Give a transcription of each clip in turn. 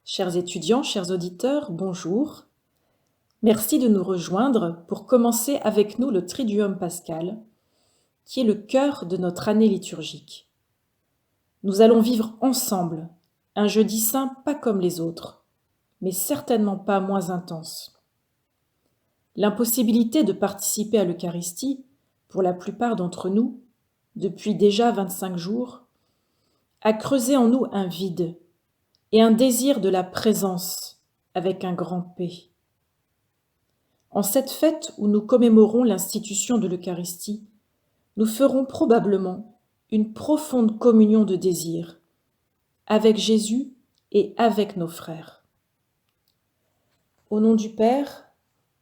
Chers étudiants, chers auditeurs, bonjour. Merci de nous rejoindre pour commencer avec nous le Triduum pascal, qui est le cœur de notre année liturgique. Nous allons vivre ensemble un jeudi saint pas comme les autres, mais certainement pas moins intense. L'impossibilité de participer à l'Eucharistie, pour la plupart d'entre nous, depuis déjà 25 jours, a creusé en nous un vide et un désir de la présence avec un grand P. En cette fête où nous commémorons l'institution de l'Eucharistie, nous ferons probablement une profonde communion de désir avec Jésus et avec nos frères. Au nom du Père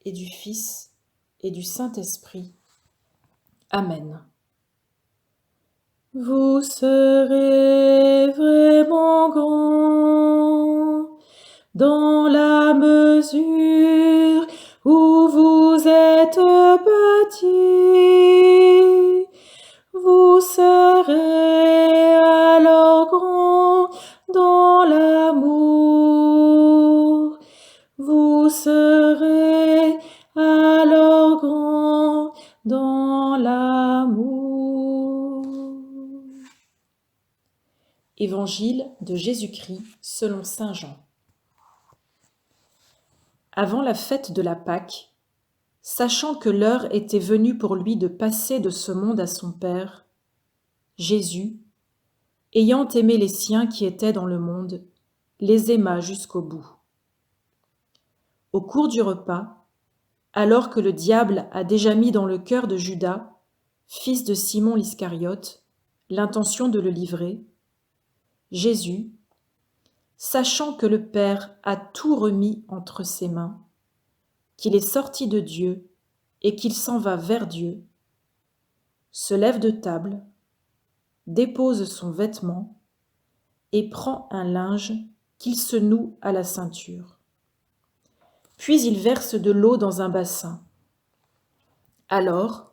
et du Fils et du Saint-Esprit. Amen. Vous serez vraiment grand dans la mesure où vous êtes petit. Vous serez alors grand dans l'amour. Vous serez alors grand dans l'amour. Évangile de Jésus-Christ selon saint Jean. Avant la fête de la Pâque, sachant que l'heure était venue pour lui de passer de ce monde à son Père, Jésus, ayant aimé les siens qui étaient dans le monde, les aima jusqu'au bout. Au cours du repas, alors que le diable a déjà mis dans le cœur de Judas, fils de Simon l'Iscariote, l'intention de le livrer, Jésus, sachant que le Père a tout remis entre ses mains, qu'il est sorti de Dieu et qu'il s'en va vers Dieu, se lève de table, dépose son vêtement et prend un linge qu'il se noue à la ceinture. Puis il verse de l'eau dans un bassin. Alors,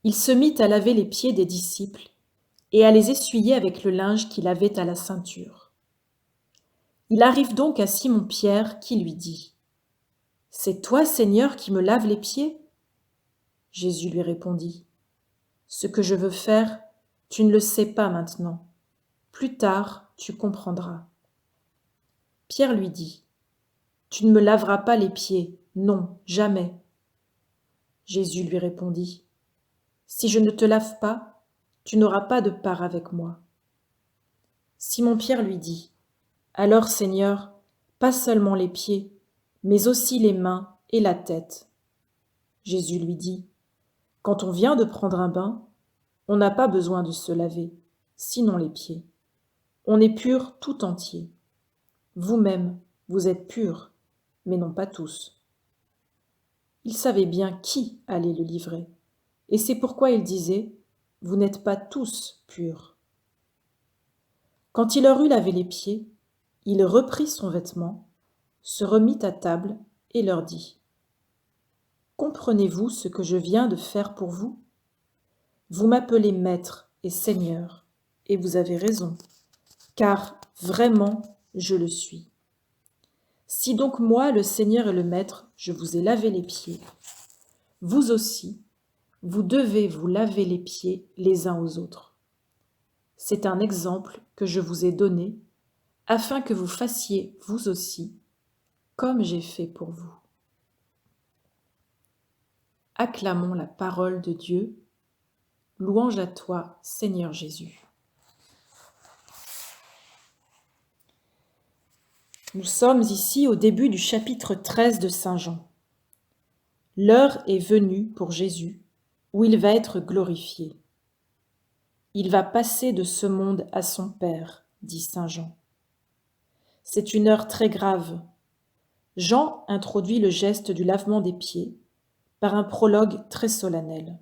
il se mit à laver les pieds des disciples et à les essuyer avec le linge qu'il avait à la ceinture. Il arrive donc à Simon-Pierre qui lui dit : « C'est toi, Seigneur, qui me laves les pieds ? » Jésus lui répondit : « Ce que je veux faire, tu ne le sais pas maintenant. Plus tard, tu comprendras. » Pierre lui dit : « Tu ne me laveras pas les pieds, non, jamais. » Jésus lui répondit : « Si je ne te lave pas, tu n'auras pas de part avec moi. » Simon-Pierre lui dit : « Alors, Seigneur, pas seulement les pieds, mais aussi les mains et la tête. » Jésus lui dit : « Quand on vient de prendre un bain, on n'a pas besoin de se laver, sinon les pieds. On est pur tout entier. Vous-même, vous êtes purs, mais non pas tous. » Il savait bien qui allait le livrer, et c'est pourquoi il disait : « Vous n'êtes pas tous purs. » Quand il leur eut lavé les pieds, il reprit son vêtement, se remit à table et leur dit : « Comprenez-vous ce que je viens de faire pour vous ? Vous m'appelez Maître et Seigneur, et vous avez raison, car vraiment je le suis. Si donc moi, le Seigneur et le Maître, je vous ai lavé les pieds, vous aussi, vous devez vous laver les pieds les uns aux autres. C'est un exemple que je vous ai donné, afin que vous fassiez vous aussi, comme j'ai fait pour vous. » Acclamons la parole de Dieu. Louange à toi, Seigneur Jésus. Nous sommes ici au début du chapitre 13 de saint Jean. L'heure est venue pour Jésus, où il va être glorifié. Il va passer de ce monde à son Père, dit saint Jean. C'est une heure très grave. Jean introduit le geste du lavement des pieds par un prologue très solennel.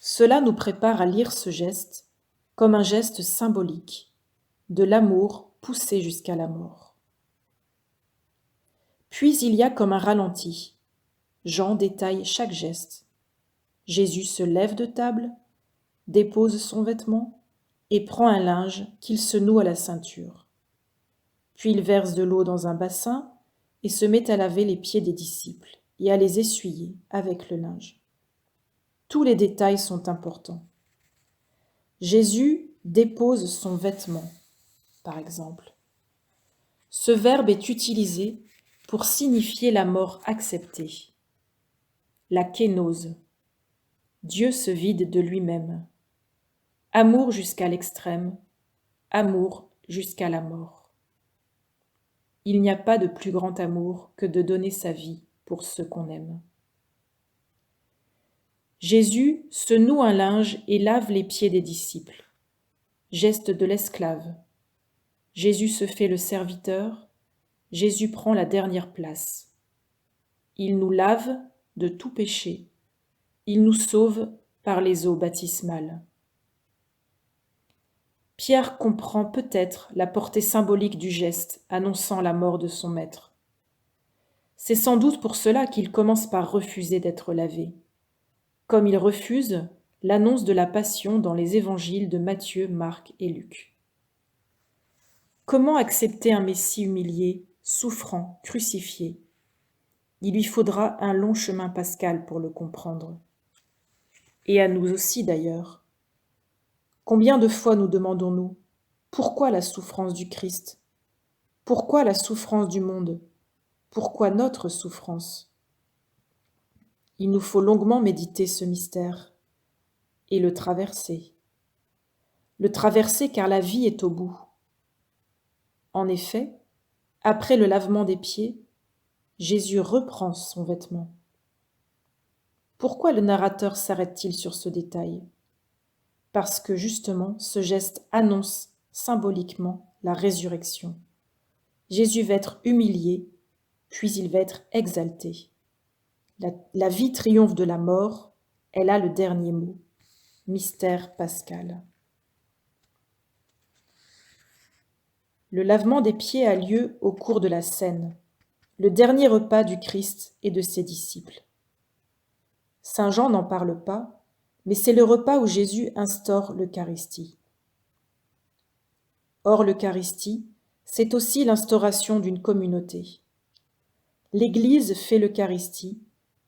Cela nous prépare à lire ce geste comme un geste symbolique de l'amour poussé jusqu'à la mort. Puis il y a comme un ralenti. Jean détaille chaque geste. Jésus se lève de table, dépose son vêtement et prend un linge qu'il se noue à la ceinture. Puis il verse de l'eau dans un bassin et se met à laver les pieds des disciples et à les essuyer avec le linge. Tous les détails sont importants. Jésus dépose son vêtement, par exemple. Ce verbe est utilisé pour signifier la mort acceptée, la kénose. Dieu se vide de lui-même. Amour jusqu'à l'extrême, amour jusqu'à la mort. Il n'y a pas de plus grand amour que de donner sa vie pour ceux qu'on aime. Jésus se noue un linge et lave les pieds des disciples. Geste de l'esclave. Jésus se fait le serviteur. Jésus prend la dernière place. Il nous lave de tout péché. Il nous sauve par les eaux baptismales. Pierre comprend peut-être la portée symbolique du geste annonçant la mort de son maître. C'est sans doute pour cela qu'il commence par refuser d'être lavé, comme il refuse l'annonce de la passion dans les évangiles de Matthieu, Marc et Luc. Comment accepter un Messie humilié, souffrant, crucifié ? Il lui faudra un long chemin pascal pour le comprendre. Et à nous aussi d'ailleurs. Combien de fois nous demandons-nous : pourquoi la souffrance du Christ ? Pourquoi la souffrance du monde ? Pourquoi notre souffrance ? Il nous faut longuement méditer ce mystère et le traverser. Le traverser car la vie est au bout. En effet, après le lavement des pieds, Jésus reprend son vêtement. Pourquoi le narrateur s'arrête-t-il sur ce détail ? Parce que justement, ce geste annonce symboliquement la résurrection. Jésus va être humilié, puis il va être exalté. La vie triomphe de la mort, elle a le dernier mot. Mystère pascal. Le lavement des pieds a lieu au cours de la Cène, le dernier repas du Christ et de ses disciples. Saint Jean n'en parle pas, mais c'est le repas où Jésus instaure l'Eucharistie. Or, l'Eucharistie, c'est aussi l'instauration d'une communauté. L'Église fait l'Eucharistie,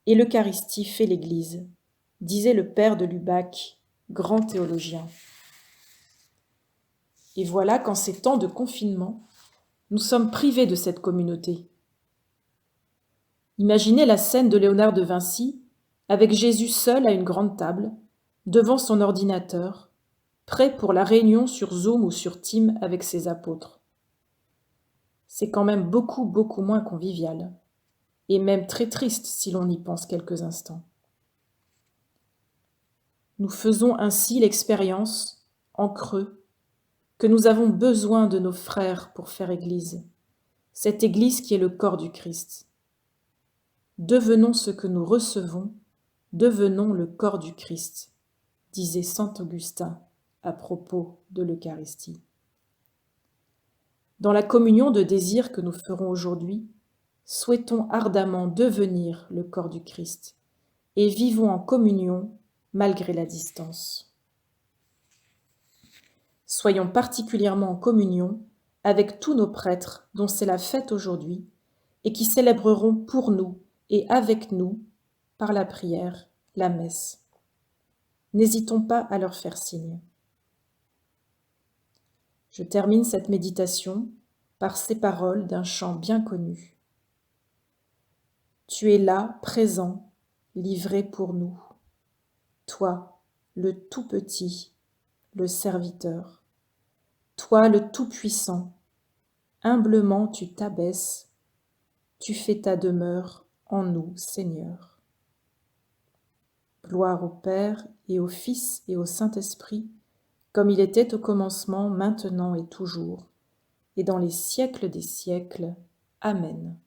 et l'Eucharistie fait l'Église, disait le père de Lubac, grand théologien. Et voilà qu'en ces temps de confinement, nous sommes privés de cette communauté. Imaginez la scène de Léonard de Vinci, avec Jésus seul à une grande table, devant son ordinateur, prêt pour la réunion sur Zoom ou sur Teams avec ses apôtres. C'est quand même beaucoup moins convivial, et même très triste si l'on y pense quelques instants. Nous faisons ainsi l'expérience, en creux, que nous avons besoin de nos frères pour faire Église, cette Église qui est le corps du Christ. Devenons ce que nous recevons, devenons le corps du Christ, disait saint Augustin à propos de l'Eucharistie. Dans la communion de désir que nous ferons aujourd'hui, souhaitons ardemment devenir le corps du Christ et vivons en communion malgré la distance. Soyons particulièrement en communion avec tous nos prêtres dont c'est la fête aujourd'hui et qui célébreront pour nous et avec nous, par la prière, la messe. N'hésitons pas à leur faire signe. Je termine cette méditation par ces paroles d'un chant bien connu. Tu es là, présent, livré pour nous. Toi, le tout-petit, le serviteur. Toi, le tout-puissant, humblement tu t'abaisses, tu fais ta demeure en nous, Seigneur. Gloire au Père et au Fils et au Saint-Esprit, comme il était au commencement, maintenant et toujours, et dans les siècles des siècles. Amen.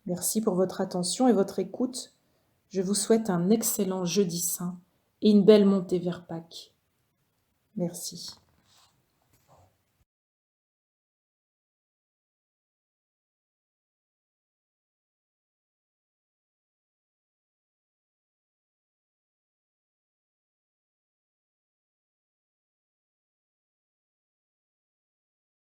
Merci pour votre attention et votre écoute. Je vous souhaite un excellent jeudi saint et une belle montée vers Pâques. Merci.